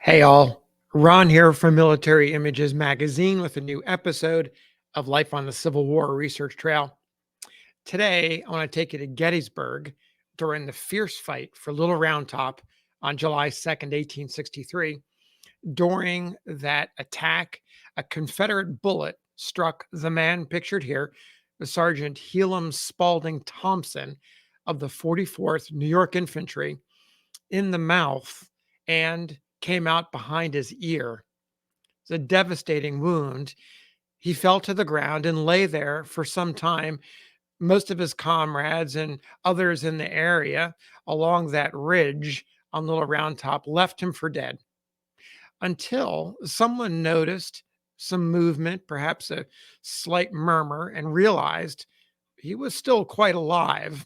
Hey all, Ron here from Military Images Magazine with a new episode of Life on the Civil War Research Trail. Today, I want to take you to Gettysburg during the fierce fight for Little Round Top on July 2nd, 1863. During that attack, a Confederate bullet struck the man pictured here, the Sergeant Helim Spaulding Thompson of the 44th New York Infantry, in the mouth and came out behind his ear. It's a devastating wound. He fell to the ground and lay there for some time. Most of his comrades and others in the area along that ridge on Little Round Top left him for dead until someone noticed some movement, perhaps a slight murmur, and realized he was still quite alive.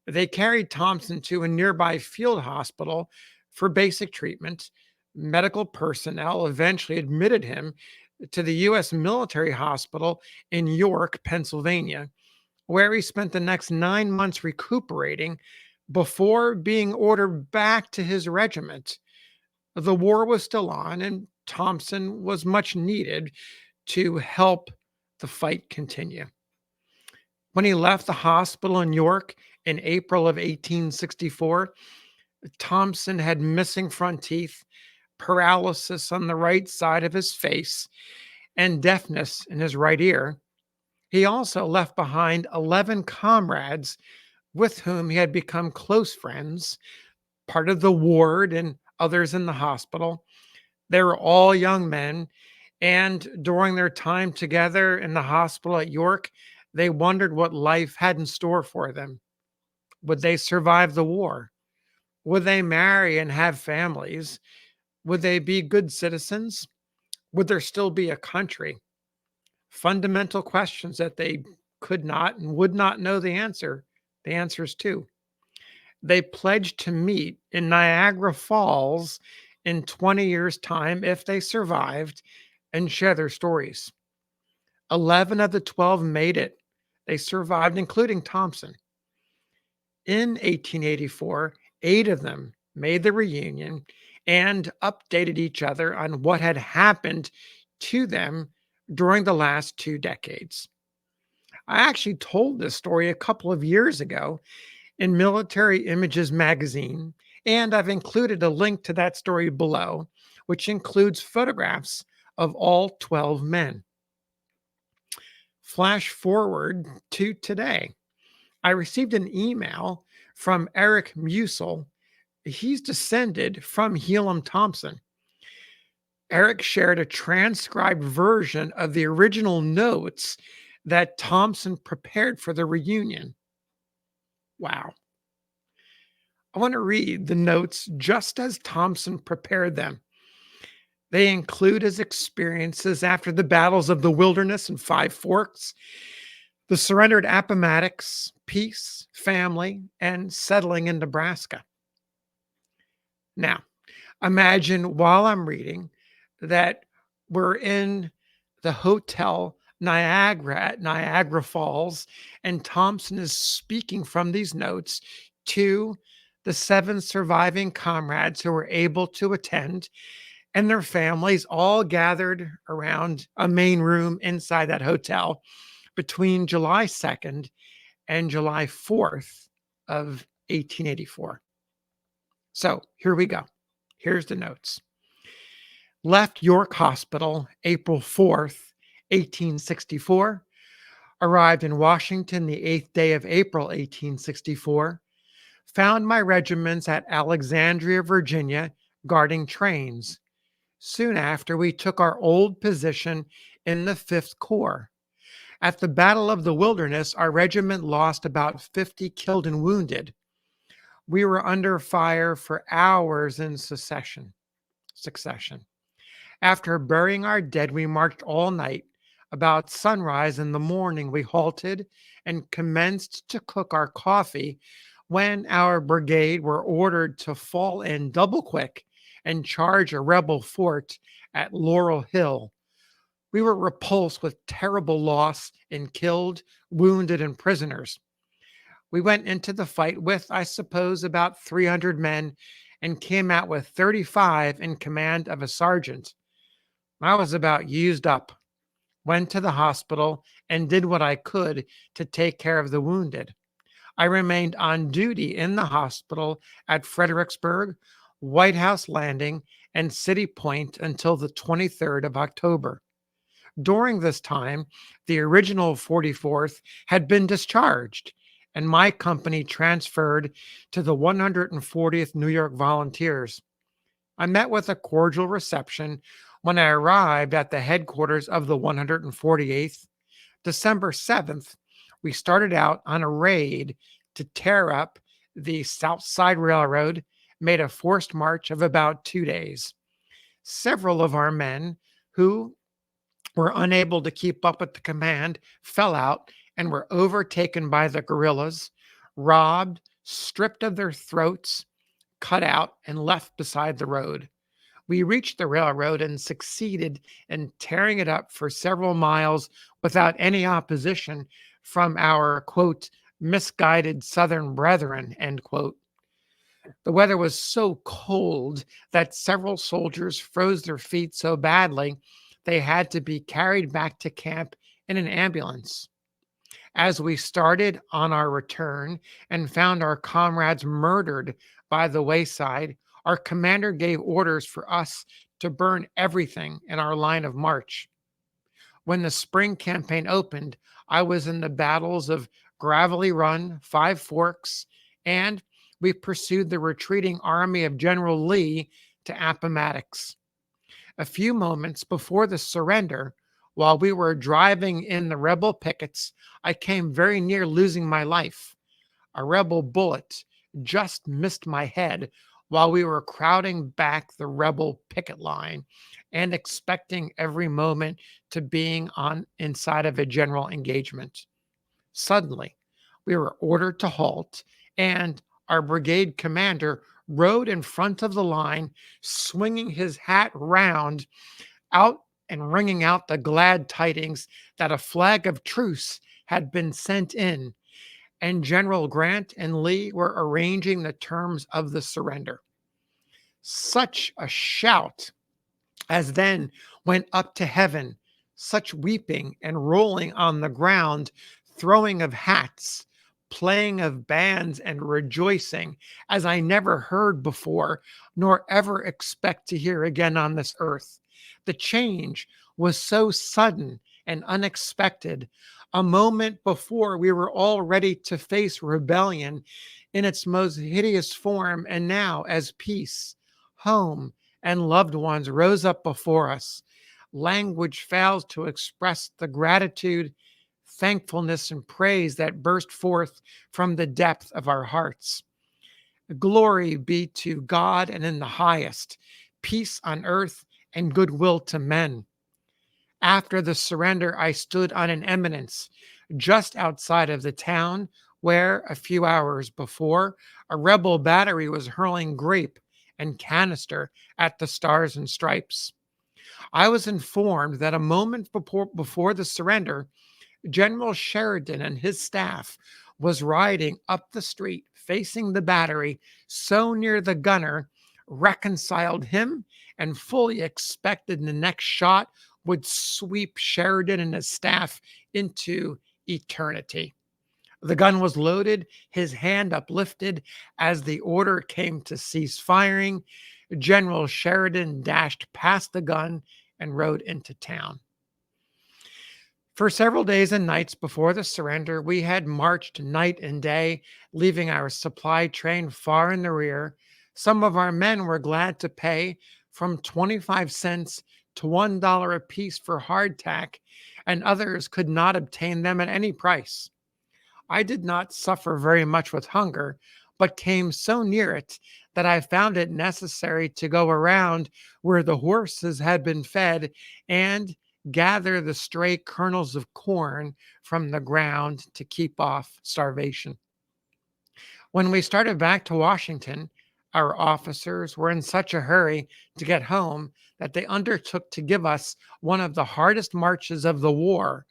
They carried Thompson to a nearby field hospital for basic treatment. Medical personnel eventually admitted him to the U.S. military hospital in York, Pennsylvania, where he spent the next 9 months recuperating before being ordered back to his regiment. The war was still on, and Thompson was much needed to help the fight continue. When he left the hospital in York in April of 1864, Thompson had missing front teeth, paralysis on the right side of his face, and deafness in his right ear. He also left behind 11 comrades with whom he had become close friends, part of the ward and others in the hospital. They were all young men, and during their time together in the hospital at York, they wondered what life had in store for them. Would they survive the war? Would they marry and have families? Would they be good citizens? Would there still be a country? Fundamental questions that they could not and would not know the answers to. They pledged to meet in Niagara Falls in 20 years' time if they survived and share their stories. 11 of the 12 made it. They survived, including Thompson. In 1884, 8 of them made the reunion and updated each other on what had happened to them during the last 2 decades. I actually told this story a couple of years ago in Military Images magazine, and I've included a link to that story below, which includes photographs of all 12 men. Flash forward to today. I received an email from Eric Musil. He's descended from Helim Thompson. Eric shared a transcribed version of the original notes that Thompson prepared for the reunion. Wow. I want to read the notes just as Thompson prepared them. They include his experiences after the battles of the Wilderness and Five Forks, the surrendered Appomattox, peace, family, and settling in Nebraska. Now, imagine while I'm reading that we're in the Hotel Niagara at Niagara Falls, and Thompson is speaking from these notes to the 7 surviving comrades who were able to attend, and their families all gathered around a main room inside that hotel between July 2nd and July 4th of 1884. So here we go. Here's the notes. Left York Hospital April 4th, 1864. Arrived in Washington the 8th day of April, 1864. Found my regiments at Alexandria, Virginia, guarding trains. Soon after, we took our old position in the 5th Corps. At the Battle of the Wilderness, our regiment lost about 50 killed and wounded. We were under fire for hours in succession. After burying our dead, we marched all night. About sunrise in the morning, we halted and commenced to cook our coffee when our brigade were ordered to fall in double quick and charge a rebel fort at Laurel Hill. We were repulsed with terrible loss in killed, wounded, and prisoners. We went into the fight with, I suppose, about 300 men and came out with 35 in command of a sergeant. I was about used up, went to the hospital, and did what I could to take care of the wounded. I remained on duty in the hospital at Fredericksburg, White House Landing, and City Point until the 23rd of October. During this time, the original 44th had been discharged, and my company transferred to the 140th New York Volunteers. I met with a cordial reception when I arrived at the headquarters of the 148th. December 7th, we started out on a raid to tear up the South Side Railroad, made a forced march of about 2 days. Several of our men who were unable to keep up with the command fell out and were overtaken by the guerrillas, robbed, stripped of their throats, cut out, and left beside the road. We reached the railroad and succeeded in tearing it up for several miles without any opposition from our, quote, misguided Southern brethren, end quote. The weather was so cold that several soldiers froze their feet so badly they had to be carried back to camp in an ambulance. As we started on our return and found our comrades murdered by the wayside, our commander gave orders for us to burn everything in our line of march. When the spring campaign opened, I was in the battles of Gravelly Run, Five Forks, and we pursued the retreating army of General Lee to Appomattox. A few moments before the surrender, while we were driving in the rebel pickets, I came very near losing my life. A rebel bullet just missed my head while we were crowding back the rebel picket line and expecting every moment to being on inside of a general engagement. Suddenly, we were ordered to halt, and our brigade commander rode in front of the line, swinging his hat round out and ringing out the glad tidings that a flag of truce had been sent in, and General Grant and Lee were arranging the terms of the surrender. Such a shout as then went up to heaven, such weeping and rolling on the ground, throwing of hats, playing of bands, and rejoicing as I never heard before, nor ever expect to hear again on this earth. The change was so sudden and unexpected. A moment before, we were all ready to face rebellion in its most hideous form, and now, as peace, home, and loved ones rose up before us, language fails to express the gratitude, thankfulness, and praise that burst forth from the depth of our hearts. Glory be to God and in the highest, peace on earth and goodwill to men. After the surrender, I stood on an eminence just outside of the town where, a few hours before, a rebel battery was hurling grape and canister at the Stars and Stripes. I was informed that a moment before the surrender, General Sheridan and his staff was riding up the street facing the battery so near the gunner, reconciled him, and fully expected the next shot would sweep Sheridan and his staff into eternity. The gun was loaded, his hand uplifted as the order came to cease firing. General Sheridan dashed past the gun and rode into town. For several days and nights before the surrender, we had marched night and day, leaving our supply train far in the rear. Some of our men were glad to pay from 25 cents to $1 apiece for hardtack, and others could not obtain them at any price. I did not suffer very much with hunger, but came so near it that I found it necessary to go around where the horses had been fed and gather the stray kernels of corn from the ground to keep off starvation. When we started back to Washington, our officers were in such a hurry to get home that they undertook to give us one of the hardest marches of the war.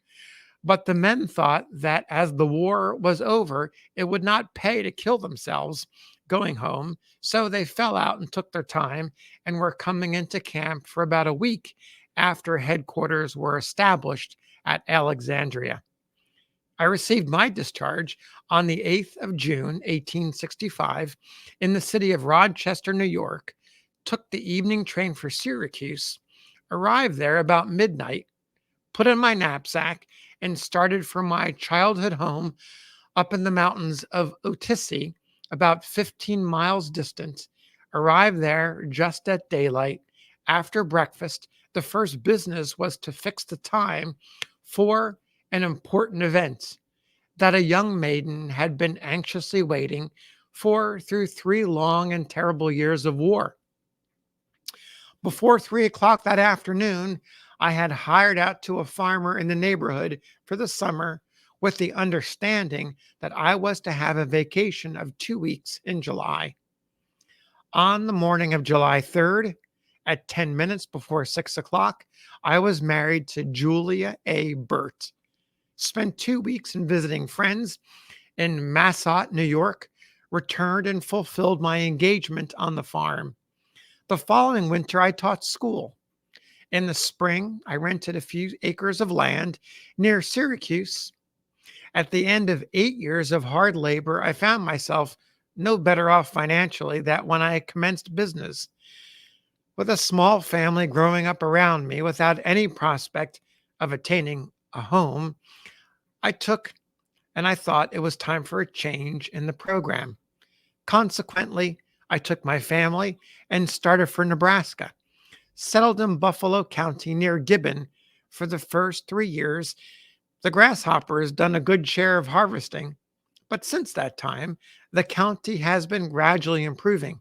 But the men thought that as the war was over, it would not pay to kill themselves, going home, so they fell out and took their time and were coming into camp for about a week after headquarters were established at Alexandria. I received my discharge on the 8th of June, 1865, in the city of Rochester, New York, took the evening train for Syracuse, arrived there about midnight, put in my knapsack, and started for my childhood home up in the mountains of Otisi, about 15 miles distant. Arrived there just at daylight. After breakfast, the first business was to fix the time for an important event that a young maiden had been anxiously waiting for through 3 long and terrible years of war. Before 3 o'clock that afternoon, I had hired out to a farmer in the neighborhood for the summer with the understanding that I was to have a vacation of 2 weeks in July. On the morning of July 3rd, at 10 minutes before 6 o'clock, I was married to Julia A. Burt. Spent 2 weeks in visiting friends in Massot, New York, returned and fulfilled my engagement on the farm. The following winter, I taught school. In the spring, I rented a few acres of land near Syracuse. At the end of 8 years of hard labor, I found myself no better off financially than when I commenced business. With a small family growing up around me without any prospect of attaining a home, I took and I thought it was time for a change in the program. Consequently, I took my family and started for Nebraska, settled in Buffalo County near Gibbon. For the first 3 years, the grasshopper has done a good share of harvesting, but since that time, the county has been gradually improving.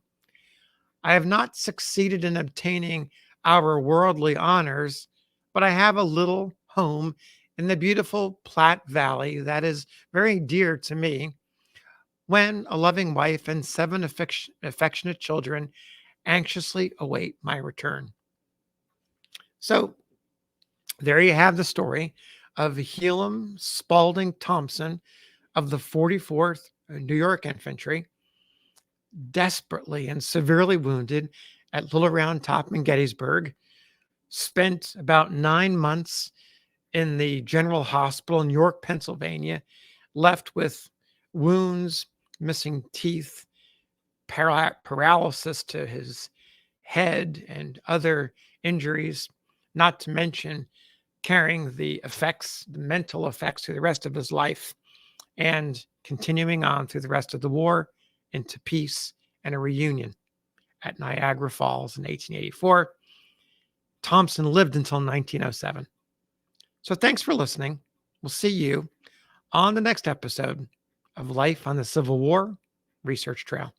I have not succeeded in obtaining our worldly honors, but I have a little home in the beautiful Platte Valley that is very dear to me, when a loving wife and 7 affectionate children anxiously await my return. So there you have the story of Helim Spaulding Thompson of the 44th New York Infantry, desperately and severely wounded at Little Round Top in Gettysburg, spent about 9 months in the General Hospital in York, Pennsylvania, left with wounds, missing teeth, paralysis to his head, and other injuries, not to mention carrying the effects, the mental effects, through the rest of his life, and continuing on through the rest of the war into peace and a reunion at Niagara Falls in 1884. Thompson lived until 1907. So thanks for listening. We'll see you on the next episode of Life on the Civil War Research Trail.